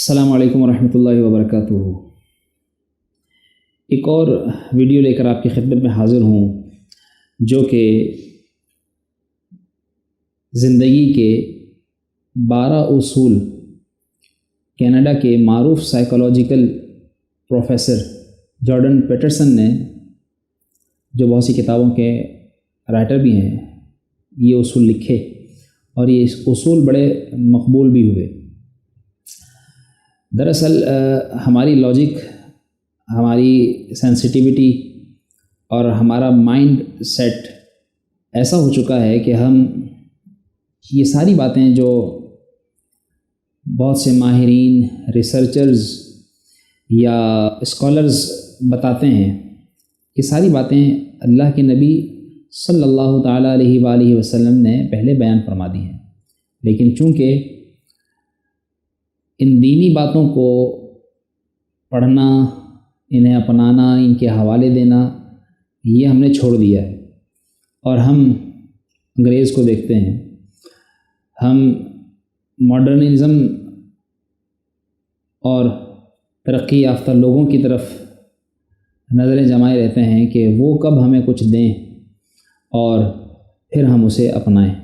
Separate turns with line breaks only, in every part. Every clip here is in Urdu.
السلام علیکم ورحمۃ اللہ وبرکاتہ۔ ایک اور ویڈیو لے کر آپ کی خدمت میں حاضر ہوں جو کہ زندگی کے 12 اصول کینیڈا کے معروف سائیکولوجیکل پروفیسر جارڈن پیٹرسن نے، جو بہت سی کتابوں کے رائٹر بھی ہیں، یہ اصول لکھے اور یہ اصول بڑے مقبول بھی ہوئے۔ دراصل ہماری لاجک، ہماری سینسٹیوٹی اور ہمارا مائنڈ سیٹ ایسا ہو چکا ہے کہ ہم یہ ساری باتیں جو بہت سے ماہرین، ریسرچرز یا اسکالرز بتاتے ہیں، یہ ساری باتیں اللہ کے نبی صلی اللہ تعالیٰ علیہ وآلہ وسلم نے پہلے بیان فرما دی ہیں، لیکن چونکہ ان دینی باتوں کو پڑھنا، انہیں اپنانا، ان کے حوالے دینا، یہ ہم نے چھوڑ دیا ہے اور ہم انگریز کو دیکھتے ہیں، ہم ماڈرنزم اور ترقی یافتہ لوگوں کی طرف نظریں جمائے رہتے ہیں کہ وہ کب ہمیں کچھ دیں اور پھر ہم اسے اپنائیں۔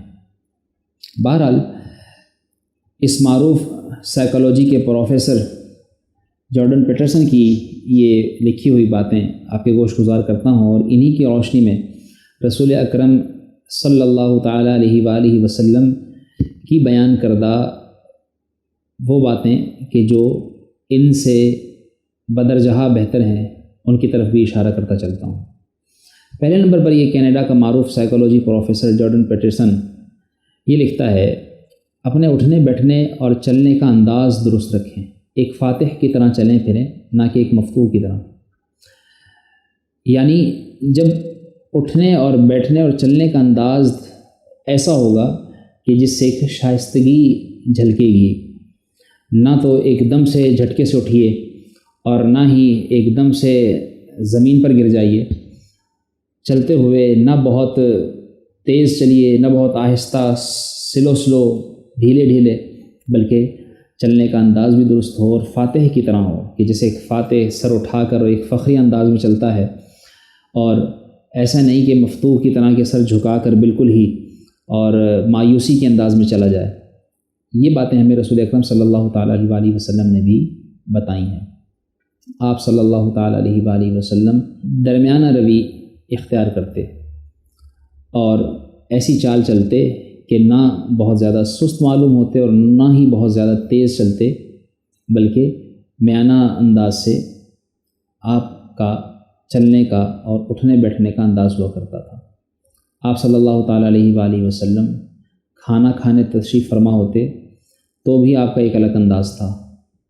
بہرحال اس معروف سائیکالوجی کے پروفیسر جارڈن پیٹرسن کی یہ لکھی ہوئی باتیں آپ کے گوش گزار کرتا ہوں، اور انہی کی روشنی میں رسول اکرم صلی اللہ تعالیٰ علیہ وآلہ وسلم کی بیان کردہ وہ باتیں کہ جو ان سے بدرجہ بہتر ہیں، ان کی طرف بھی اشارہ کرتا چلتا ہوں۔ پہلے نمبر پر یہ کینیڈا کا معروف سائیکالوجی پروفیسر جارڈن پیٹرسن یہ لکھتا ہے، اپنے اٹھنے بیٹھنے اور چلنے کا انداز درست رکھیں، ایک فاتح کی طرح چلیں پھریں، نہ کہ ایک مفتوح کی طرح۔ یعنی جب اٹھنے اور بیٹھنے اور چلنے کا انداز ایسا ہوگا کہ جس سے ایک شائستگی جھلکے گی، نہ تو ایک دم سے جھٹکے سے اٹھیے اور نہ ہی ایک دم سے زمین پر گر جائیے، چلتے ہوئے نہ بہت تیز چلیے نہ بہت آہستہ، سلو ڈھیلے ڈھیلے، بلکہ چلنے کا انداز بھی درست ہو اور فاتح کی طرح ہو کہ جیسے ایک فاتح سر اٹھا کر ایک فخری انداز میں چلتا ہے، اور ایسا نہیں کہ مفتوح کی طرح کے سر جھکا کر بالکل ہی اور مایوسی کے انداز میں چلا جائے۔ یہ باتیں ہمیں رسول اکرم صلی اللہ تعالیٰ علیہ وآلہ وسلم نے بھی بتائی ہیں۔ آپ صلی اللہ تعالیٰ علیہ وآلہ وسلم درمیانہ روی اختیار کرتے اور ایسی چال چلتے کہ نہ بہت زیادہ سست معلوم ہوتے اور نہ ہی بہت زیادہ تیز چلتے، بلکہ میانہ انداز سے آپ کا چلنے کا اور اٹھنے بیٹھنے کا انداز ہوا کرتا تھا۔ آپ صلی اللہ تعالیٰ علیہ وآلہ وسلم کھانا کھانے تشریف فرما ہوتے تو بھی آپ کا ایک الگ انداز تھا،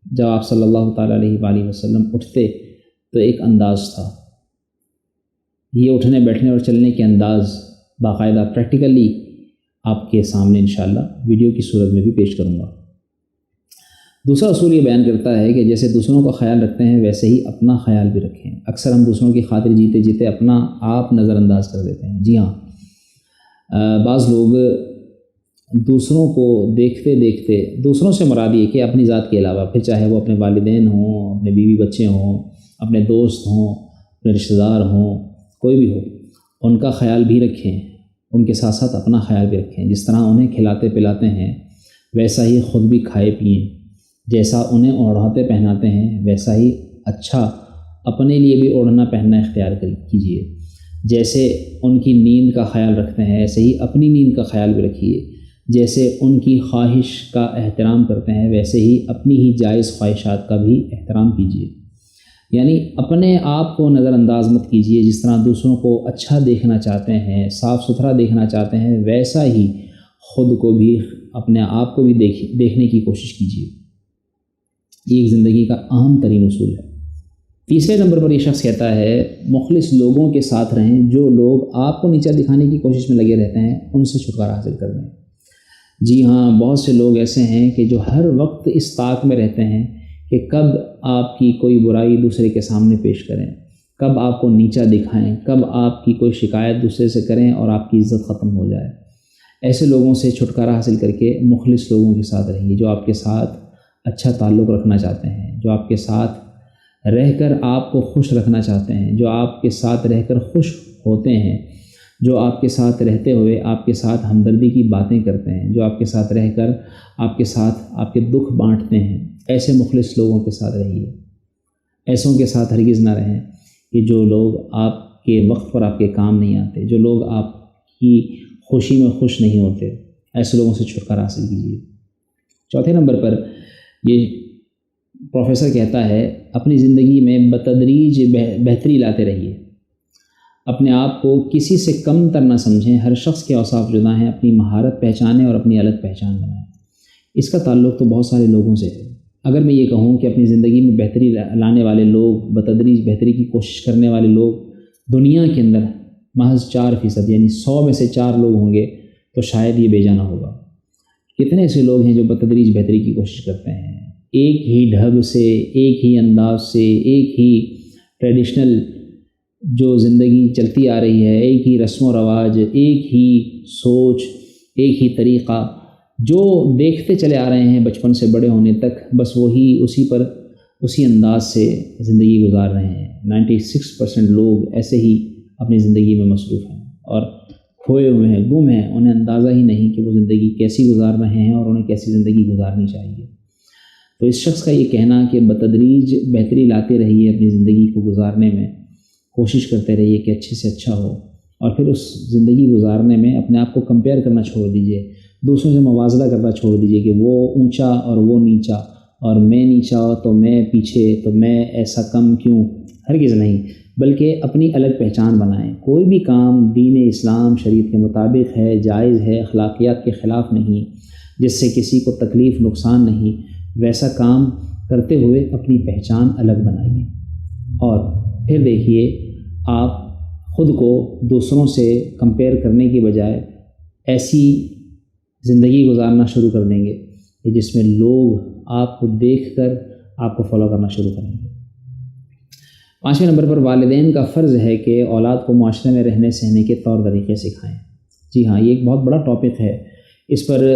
جب آپ صلی اللہ تعالیٰ علیہ وآلہ وسلم اٹھتے تو ایک انداز تھا۔ یہ اٹھنے بیٹھنے اور چلنے کے انداز باقاعدہ پریکٹیکلی آپ کے سامنے انشاءاللہ ویڈیو کی صورت میں بھی پیش کروں گا۔ دوسرا اصول یہ بیان کرتا ہے کہ جیسے دوسروں کا خیال رکھتے ہیں ویسے ہی اپنا خیال بھی رکھیں۔ اکثر ہم دوسروں کی خاطر جیتے جیتے اپنا آپ نظر انداز کر دیتے ہیں۔ جی ہاں، بعض لوگ دوسروں کو دیکھتے دیکھتے، دوسروں سے مراد یہ کہ اپنی ذات کے علاوہ، پھر چاہے وہ اپنے والدین ہوں، اپنے بیوی بچے ہوں، اپنے دوست ہوں، اپنے رشتہ دار ہوں، کوئی بھی ہو، ان کا خیال بھی رکھیں، ان کے ساتھ ساتھ اپنا خیال بھی رکھیں۔ جس طرح انہیں کھلاتے پلاتے ہیں ویسا ہی خود بھی کھائے پئیں، جیسا انہیں اوڑھاتے پہناتے ہیں ویسا ہی اچھا اپنے لیے بھی اوڑھنا پہننا اختیار کیجیے۔ جیسے ان کی نیند کا خیال رکھتے ہیں ایسے ہی اپنی نیند کا خیال بھی رکھیے۔ جیسے ان کی خواہش کا احترام کرتے ہیں ویسے ہی اپنی ہی جائز خواہشات کا بھی احترام کیجیے۔ یعنی اپنے آپ کو نظر انداز مت کیجیے۔ جس طرح دوسروں کو اچھا دیکھنا چاہتے ہیں، صاف ستھرا دیکھنا چاہتے ہیں، ویسا ہی خود کو بھی، اپنے آپ کو بھی دیکھنے کی کوشش کیجیے۔ یہ ایک زندگی کا اہم ترین اصول ہے۔ تیسرے نمبر پر یہ شخص کہتا ہے، مخلص لوگوں کے ساتھ رہیں، جو لوگ آپ کو نیچا دکھانے کی کوشش میں لگے رہتے ہیں ان سے چھٹکارا حاصل کر لیں۔ جی ہاں، بہت سے لوگ ایسے ہیں کہ جو ہر وقت اس طاق میں رہتے ہیں کہ کب آپ کی کوئی برائی دوسرے کے سامنے پیش کریں، کب آپ کو نیچا دکھائیں، کب آپ کی کوئی شکایت دوسرے سے کریں اور آپ کی عزت ختم ہو جائے۔ ایسے لوگوں سے چھٹکارا حاصل کر کے مخلص لوگوں کے ساتھ رہیے، جو آپ کے ساتھ اچھا تعلق رکھنا چاہتے ہیں، جو آپ کے ساتھ رہ کر آپ کو خوش رکھنا چاہتے ہیں، جو آپ کے ساتھ رہ کر خوش ہوتے ہیں، جو آپ کے ساتھ رہتے ہوئے آپ کے ساتھ ہمدردی کی باتیں کرتے ہیں، جو آپ کے ساتھ رہ کر آپ کے ساتھ آپ کے دکھ بانٹتے ہیں، ایسے مخلص لوگوں کے ساتھ رہیے۔ ایسوں کے ساتھ ہرگز نہ رہیں کہ جو لوگ آپ کے وقت پر آپ کے کام نہیں آتے، جو لوگ آپ کی خوشی میں خوش نہیں ہوتے، ایسے لوگوں سے چھٹکارا حاصل کیجیے۔ چوتھے نمبر پر یہ پروفیسر کہتا ہے، اپنی زندگی میں بتدریج بہتری لاتے رہیے، اپنے آپ کو کسی سے کم تر نہ سمجھیں، ہر شخص کے اوصاف جدا ہیں، اپنی مہارت پہچانیں اور اپنی الگ پہچان بنائیں۔ اس کا تعلق تو بہت سارے لوگوں سے ہے۔ اگر میں یہ کہوں کہ اپنی زندگی میں بہتری لانے والے لوگ، بتدریج بہتری کی کوشش کرنے والے لوگ دنیا کے اندر محض 4%، یعنی 100 میں سے 4 لوگ ہوں گے، تو شاید یہ بے جانا ہوگا۔ کتنے ایسے لوگ ہیں جو بتدریج بہتری کی کوشش کرتے ہیں، ایک ہی ڈھنگ سے، ایک ہی انداز سے، ایک ہی ٹریڈیشنل جو زندگی چلتی آ رہی ہے، ایک ہی رسم و رواج، ایک ہی سوچ، ایک ہی طریقہ جو دیکھتے چلے آ رہے ہیں بچپن سے بڑے ہونے تک، بس وہی اسی انداز سے زندگی گزار رہے ہیں۔ 96% لوگ ایسے ہی اپنی زندگی میں مصروف ہیں اور کھوئے ہوئے ہیں، گم ہیں، انہیں اندازہ ہی نہیں کہ وہ زندگی کیسی گزار رہے ہیں اور انہیں کیسی زندگی گزارنی چاہیے۔ تو اس شخص کا یہ کہنا کہ بتدریج بہتری لاتے رہیے، اپنی زندگی کو گزارنے میں کوشش کرتے رہیے کہ اچھے سے اچھا ہو، اور پھر اس زندگی گزارنے میں اپنے آپ کو کمپیئر کرنا چھوڑ دیجئے، دوسروں سے موازنہ کرنا چھوڑ دیجئے کہ وہ اونچا اور وہ نیچا، اور میں نیچا تو میں پیچھے، تو میں ایسا کم کیوں، ہرگز نہیں، بلکہ اپنی الگ پہچان بنائیں۔ کوئی بھی کام دین اسلام شریعت کے مطابق ہے، جائز ہے، اخلاقیات کے خلاف نہیں، جس سے کسی کو تکلیف نقصان نہیں، ویسا کام کرتے ہوئے اپنی پہچان الگ بنائیے، اور پھر دیکھیے آپ خود کو دوسروں سے کمپیئر کرنے کی بجائے ایسی زندگی گزارنا شروع کر دیں گے کہ جس میں لوگ آپ کو دیکھ کر آپ کو فالو کرنا شروع کریں گے۔ 5ویں نمبر پر والدین کا فرض ہے کہ اولاد کو معاشرے میں رہنے سہنے کے طور طریقے سکھائیں۔ جی ہاں، یہ ایک بہت بڑا ٹاپک ہے، اس پر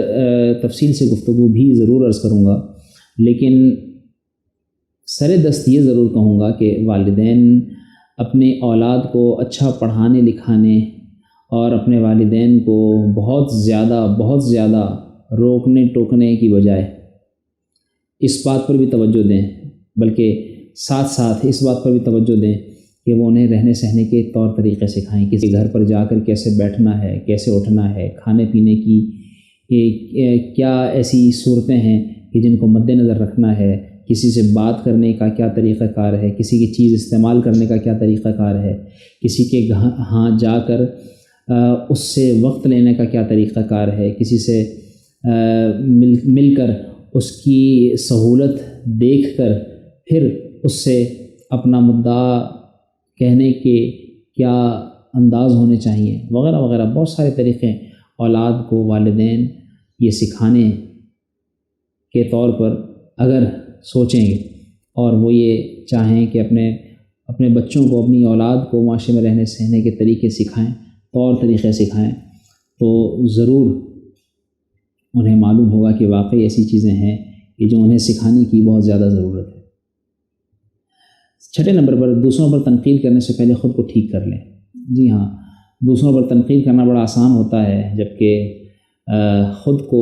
تفصیل سے گفتگو بھی ضرور عرض کروں گا، لیکن سر دست یہ ضرور کہوں گا کہ والدین اپنے اولاد کو اچھا پڑھانے لکھانے اور اپنے والدین کو بہت زیادہ روکنے ٹوکنے کی بجائے اس بات پر بھی توجہ دیں، بلکہ ساتھ ساتھ اس بات پر بھی توجہ دیں کہ وہ انہیں رہنے سہنے کے طور طریقے سکھائیں، کسی گھر پر جا کر کیسے بیٹھنا ہے، کیسے اٹھنا ہے، کھانے پینے کی کیا ایسی صورتیں ہیں کہ جن کو مد نظر رکھنا ہے، کسی سے بات کرنے کا کیا طریقہ کار ہے، کسی کی چیز استعمال کرنے کا کیا طریقہ کار ہے، کسی کے ہاں جا کر اس سے وقت لینے کا کیا طریقہ کار ہے، کسی سے مل کر اس کی سہولت دیکھ کر پھر اس سے اپنا مدعا کہنے کے کیا انداز ہونے چاہیے، وغیرہ وغیرہ بہت سارے طریقے اولاد کو والدین یہ سکھانے کے طور پر اگر سوچیں گے اور وہ یہ چاہیں کہ اپنے بچوں کو، اپنی اولاد کو معاشرے میں رہنے سہنے کے طریقے سکھائیں، طور طریقے سکھائیں، تو ضرور انہیں معلوم ہوگا کہ واقعی ایسی چیزیں ہیں کہ جو انہیں سکھانے کی بہت زیادہ ضرورت ہے۔ 6 نمبر پر دوسروں پر تنقید کرنے سے پہلے خود کو ٹھیک کر لیں۔ جی ہاں، دوسروں پر تنقید کرنا بڑا آسان ہوتا ہے، جبکہ خود کو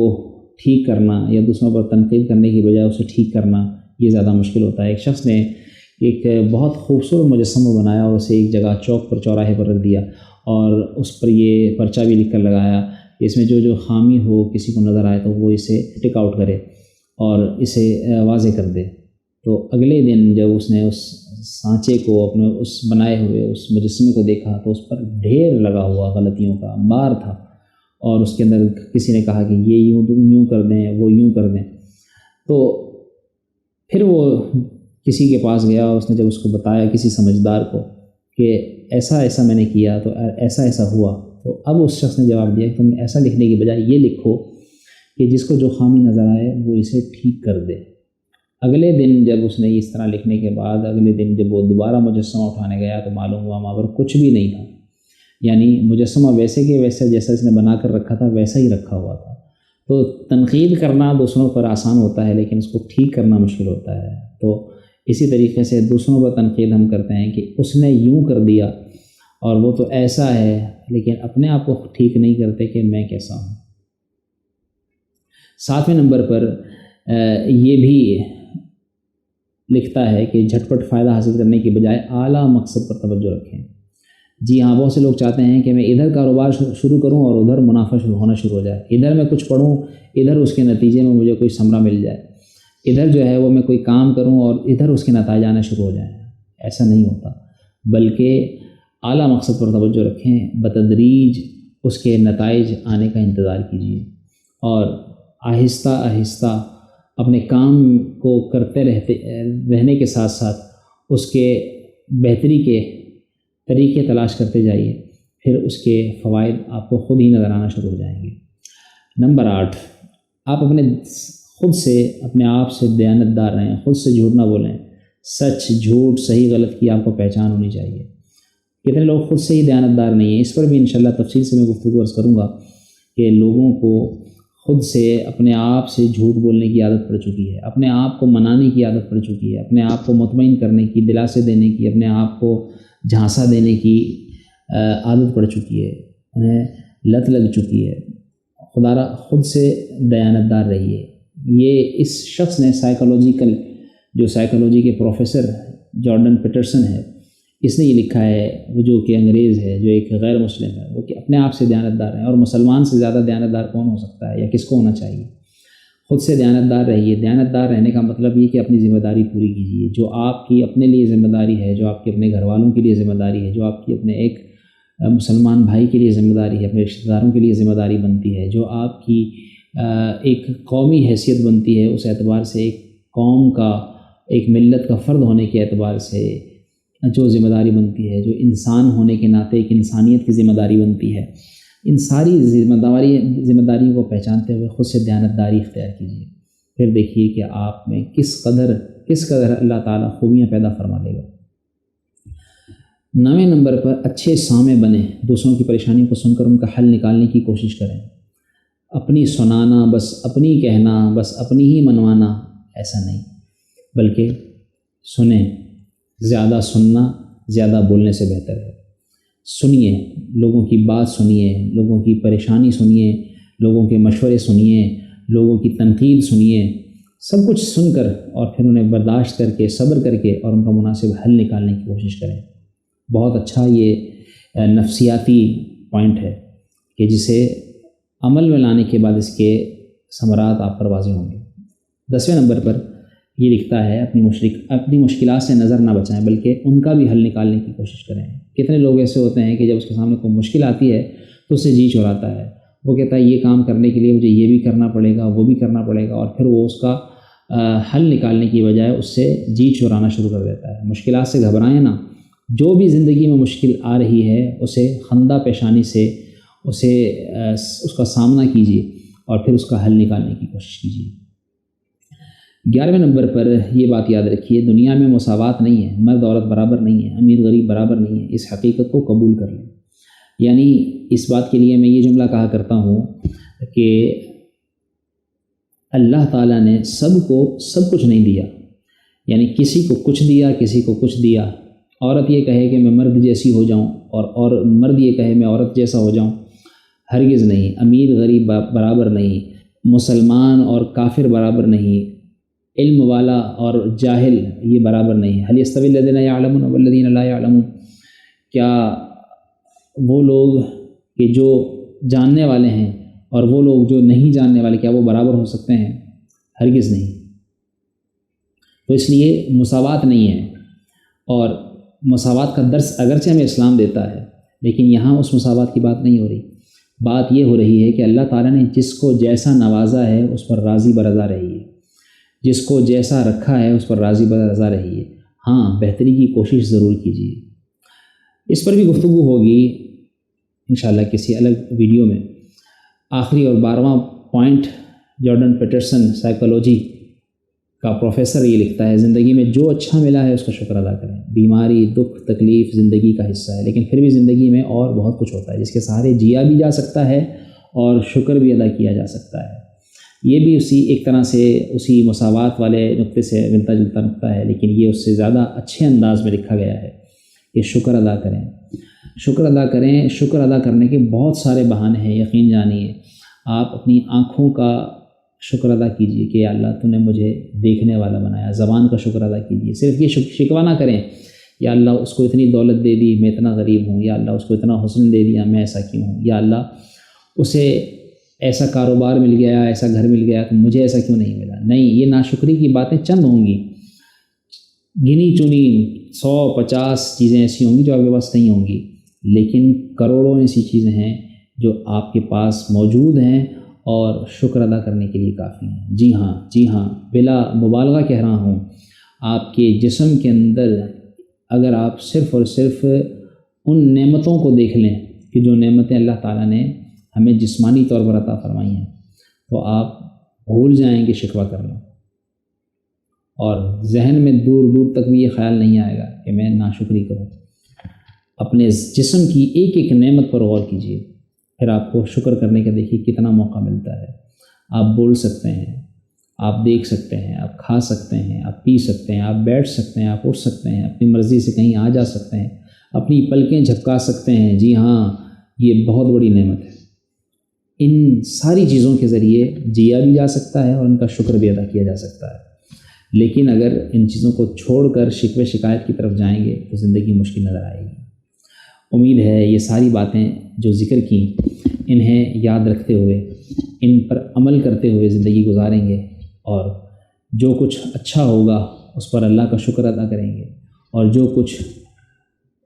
ٹھیک کرنا یا دوسروں پر تنقید کرنے کی بجائے اسے ٹھیک کرنا یہ زیادہ مشکل ہوتا ہے۔ ایک شخص نے ایک بہت خوبصورت مجسمہ بنایا اور اسے ایک جگہ چوک پر، چوراہے پر رکھ دیا، اور اس پر یہ پرچہ بھی لکھ کر لگایا کہ اس میں جو خامی ہو، کسی کو نظر آئے تو وہ اسے ٹک آؤٹ کرے اور اسے واضح کر دے۔ تو اگلے دن جب اس نے اس سانچے کو، اپنے اس بنائے ہوئے اس مجسمے کو دیکھا تو اس پر ڈھیر لگا ہوا غلطیوں کا انبار تھا، اور اس کے اندر کسی نے کہا کہ یہ یوں کر دیں، وہ یوں کر دیں۔ تو پھر وہ کسی کے پاس گیا، اس نے جب اس کو بتایا کسی سمجھدار کو کہ ایسا میں نے کیا تو ایسا ہوا، تو اب اس شخص نے جواب دیا کہ تم ایسا لکھنے کی بجائے یہ لکھو کہ جس کو جو خامی نظر آئے وہ اسے ٹھیک کر دے۔ اگلے دن جب اس نے اس طرح لکھنے کے بعد اگلے دن جب وہ دوبارہ مجسمہ اٹھانے گیا تو معلوم ہوا وہاں پر کچھ بھی نہیں تھا، یعنی مجسمہ ویسے کہ ویسے جیسا اس نے بنا کر رکھا تھا ویسا ہی رکھا ہوا تھا۔ تو تنقید کرنا دوسروں پر آسان ہوتا ہے لیکن اس کو ٹھیک کرنا مشکل ہوتا ہے. تو اسی طریقے سے دوسروں پر تنقید ہم کرتے ہیں کہ اس نے یوں کر دیا اور وہ تو ایسا ہے، لیکن اپنے آپ کو ٹھیک نہیں کرتے کہ میں کیسا ہوں. 7ویں نمبر پر یہ بھی لکھتا ہے کہ جھٹ پٹ فائدہ حاصل کرنے کی بجائے اعلیٰ مقصد پر توجہ رکھیں. جی ہاں، بہت سے لوگ چاہتے ہیں کہ میں ادھر کاروبار شروع کروں اور ادھر منافع ہونا شروع ہو جائے، ادھر میں کچھ پڑھوں، ادھر اس کے نتیجے میں مجھے کوئی ثمرہ مل جائے، ادھر جو ہے وہ میں کوئی کام کروں اور ادھر اس کے نتائج آنا شروع ہو جائیں. ایسا نہیں ہوتا، بلکہ اعلیٰ مقصد پر توجہ رکھیں، بتدریج اس کے نتائج آنے کا انتظار کیجیے اور آہستہ آہستہ اپنے کام کو کرتے رہنے کے ساتھ ساتھ اس کے بہتری کے طریقے تلاش کرتے جائیے، پھر اس کے فوائد آپ کو خود ہی نظر آنا شروع ہو جائیں گے. نمبر 8، آپ خود سے اپنے آپ سے دیانتدار رہیں، خود سے جھوٹ نہ بولیں. سچ، جھوٹ، صحیح غلط کی آپ کو پہچان ہونی چاہیے. کتنے لوگ خود سے ہی دیانتدار نہیں ہیں؟ اس پر بھی انشاءاللہ تفصیل سے میں گفتگو عرض کروں گا کہ لوگوں کو خود سے اپنے آپ سے جھوٹ بولنے کی عادت پڑ چکی ہے، اپنے آپ کو منانے کی عادت پڑ چکی ہے، اپنے آپ کو مطمئن کرنے کی، دلاسے دینے کی، اپنے آپ کو جھانسا دینے کی عادت پڑ چکی ہے، انہیں لت لگ چکی ہے. خدا را خود سے دیانتدار رہیے. یہ اس شخص نے سائیکالوجی کے پروفیسر جارڈن پیٹرسن ہے، اس نے یہ لکھا ہے، وہ جو کہ انگریز ہے، جو ایک غیر مسلم ہے، وہ کہ اپنے آپ سے دیانتدار ہے. اور مسلمان سے زیادہ دیانتدار کون ہو سکتا ہے یا کس کو ہونا چاہیے؟ خود سے دیانتدار رہیے. دیانتدار رہنے کا مطلب یہ کہ اپنی ذمہ داری پوری کیجیے. جو آپ کی اپنے لیے ذمہ داری ہے، جو آپ کے اپنے گھر والوں کے لیے ذمہ داری ہے، جو آپ کی اپنے ایک مسلمان بھائی کے لیے ذمہ داری ہے، اپنے رشتہ داروں کے لیے ذمہ داری بنتی ہے، جو آپ کی ایک قومی حیثیت بنتی ہے، اس اعتبار سے ایک قوم کا، ایک ملت کا فرد ہونے کے اعتبار سے جو ذمہ داری بنتی ہے، جو انسان ہونے کے ناطے ایک انسانیت کی ذمہ داری بنتی ہے، ان ساری ذمہ داریوں کو پہچانتے ہوئے خود سے دیانتداری اختیار کیجیے. پھر دیکھیے کہ آپ میں کس قدر اللہ تعالیٰ خوبیاں پیدا فرما لے گا. 9ویں نمبر پر اچھے سامع بنیں. دوسروں کی پریشانیوں کو سن کر ان کا حل نکالنے کی کوشش کریں. اپنی سنانا، بس اپنی کہنا، بس اپنی ہی منوانا، ایسا نہیں، بلکہ سنیں. زیادہ سننا زیادہ بولنے سے بہتر ہے. سنیے، لوگوں کی بات سنیے، لوگوں کی پریشانی سنیے، لوگوں کے مشورے سنیے، لوگوں کی تنقید سنیے. سب کچھ سن کر اور پھر انہیں برداشت کر کے، صبر کر کے اور ان کا مناسب حل نکالنے کی کوشش کریں. بہت اچھا یہ نفسیاتی پوائنٹ ہے کہ جسے عمل میں لانے کے بعد اس کے ثمرات آپ پر واضح ہوں گے. 10ویں نمبر پر یہ لکھتا ہے، اپنی مشکلات سے نظر نہ بچائیں بلکہ ان کا بھی حل نکالنے کی کوشش کریں. کتنے لوگ ایسے ہوتے ہیں کہ جب اس کے سامنے کوئی مشکل آتی ہے تو اس سے جی چراتا ہے. وہ کہتا ہے یہ کام کرنے کے لیے مجھے یہ بھی کرنا پڑے گا، وہ بھی کرنا پڑے گا، اور پھر وہ اس کا حل نکالنے کی بجائے اس سے جی چرانا شروع کر دیتا ہے. مشکلات سے گھبرائیں نہ. جو بھی زندگی میں مشکل آ رہی ہے اسے خندہ پیشانی سے اس کا سامنا کیجیے اور پھر اس کا حل نکالنے کی کوشش کیجیے. 11ویں نمبر پر یہ بات یاد رکھیے، دنیا میں مساوات نہیں ہے، مرد عورت برابر نہیں ہے، امیر غریب برابر نہیں ہے. اس حقیقت کو قبول کر لیں. یعنی اس بات کے لیے میں یہ جملہ کہا کرتا ہوں کہ اللہ تعالیٰ نے سب کو سب کچھ نہیں دیا. یعنی کسی کو کچھ دیا، کسی کو کچھ دیا. عورت یہ کہے کہ میں مرد جیسی ہو جاؤں اور مرد یہ کہے میں عورت جیسا ہو جاؤں، ہرگز نہیں. امیر غریب برابر نہیں، مسلمان اور کافر برابر نہیں، علم والا اور جاہل یہ برابر نہیں. هل يستوي الذين يعلمون والذين لا يعلمون؟ کیا وہ لوگ کہ جو جاننے والے ہیں اور وہ لوگ جو نہیں جاننے والے، کیا وہ برابر ہو سکتے ہیں؟ ہرگز نہیں. تو اس لیے مساوات نہیں ہے. اور مساوات کا درس اگرچہ ہمیں اسلام دیتا ہے، لیکن یہاں اس مساوات کی بات نہیں ہو رہی. بات یہ ہو رہی ہے کہ اللہ تعالیٰ نے جس کو جیسا نوازا ہے اس پر راضی برضا رہیے، جس کو جیسا رکھا ہے اس پر راضی برضا رہیے. ہاں، بہتری کی کوشش ضرور کیجیے. اس پر بھی گفتگو ہوگی انشاءاللہ کسی الگ ویڈیو میں. آخری اور 12واں پوائنٹ، جارڈن پیٹرسن سائیکالوجی کا پروفیسر یہ لکھتا ہے، زندگی میں جو اچھا ملا ہے اس کا شکر ادا کریں. بیماری، دکھ، تکلیف زندگی کا حصہ ہے، لیکن پھر بھی زندگی میں اور بہت کچھ ہوتا ہے جس کے سہارے جیا بھی جا سکتا ہے اور شکر بھی ادا کیا جا سکتا ہے. یہ بھی اسی ایک طرح سے اسی مساوات والے نقطے سے ملتا جلتا نقطہ ہے، لیکن یہ اس سے زیادہ اچھے انداز میں لکھا گیا ہے کہ شکر ادا کریں، شکر ادا کریں۔ شکر ادا کرنے کے بہت سارے بہانے ہیں، یقین جانیے۔ آپ اپنی آنکھوں کا شکر ادا کیجئے کہ یا اللہ تو نے مجھے دیکھنے والا بنایا، زبان کا شکر ادا کیجئے۔ صرف یہ شکوہ نہ کریں یا اللہ اس کو اتنی دولت دے دی میں اتنا غریب ہوں، یا اللہ اس کو اتنا حسن دے دیا میں ایسا کیوں ہوں، یا اللہ اسے ایسا کاروبار مل گیا، ایسا گھر مل گیا تو مجھے ایسا کیوں نہیں ملا۔ نہیں، یہ ناشکری کی باتیں چند ہوں گی، گنی چنی 100-50 چیزیں ایسی ہوں گی جو آپ کے پاس نہیں ہوں گی، لیکن کروڑوں ایسی چیزیں ہیں جو آپ کے پاس موجود ہیں اور شکر ادا کرنے کے لیے کافی ہیں۔ جی ہاں، بلا مبالغہ کہہ رہا ہوں، آپ کے جسم کے اندر اگر آپ صرف اور صرف ان نعمتوں کو دیکھ لیں کہ جو نعمتیں اللہ تعالیٰ نے ہمیں جسمانی طور پر عطا فرمائی ہیں، تو آپ بھول جائیں گے شکوہ کرنا، اور ذہن میں دور دور تک بھی یہ خیال نہیں آئے گا کہ میں ناشکری کروں۔ اپنے جسم کی ایک ایک نعمت پر غور کیجیے، پھر آپ کو شکر کرنے کا دیکھیے کتنا موقع ملتا ہے۔ آپ بول سکتے ہیں، آپ دیکھ سکتے ہیں، آپ کھا سکتے ہیں، آپ پی سکتے ہیں، آپ بیٹھ سکتے ہیں، آپ اٹھ سکتے ہیں، اپنی مرضی سے کہیں آ جا سکتے ہیں، اپنی پلکیں جھپکا سکتے ہیں۔ جی ہاں، یہ بہت بڑی نعمت ہے۔ ان ساری چیزوں کے ذریعے جیا بھی جا سکتا ہے اور ان کا شکر بھی ادا کیا جا سکتا ہے، لیکن اگر ان چیزوں کو چھوڑ کر شکوے شکایت کی طرف جائیں گے تو زندگی مشکل نظر آئے گی۔ امید ہے یہ ساری باتیں جو ذکر کیں انہیں یاد رکھتے ہوئے، ان پر عمل کرتے ہوئے زندگی گزاریں گے، اور جو کچھ اچھا ہوگا اس پر اللہ کا شکر ادا کریں گے، اور جو کچھ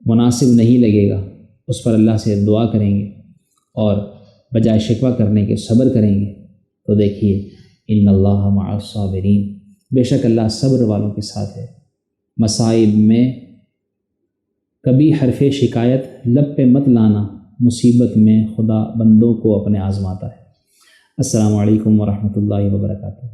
مناسب نہیں لگے گا اس پر اللہ سے دعا کریں گے، اور بجائے شکوہ کرنے کے صبر کریں گے، تو دیکھیے ان اللہ مع الصابرین، بے شک اللہ صبر والوں کے ساتھ ہے۔ مصائب میں کبھی حرف شکایت لب پہ مت لانا، مصیبت میں خدا بندوں کو اپنے آزماتا ہے۔ السلام علیکم ورحمۃ اللہ وبرکاتہ۔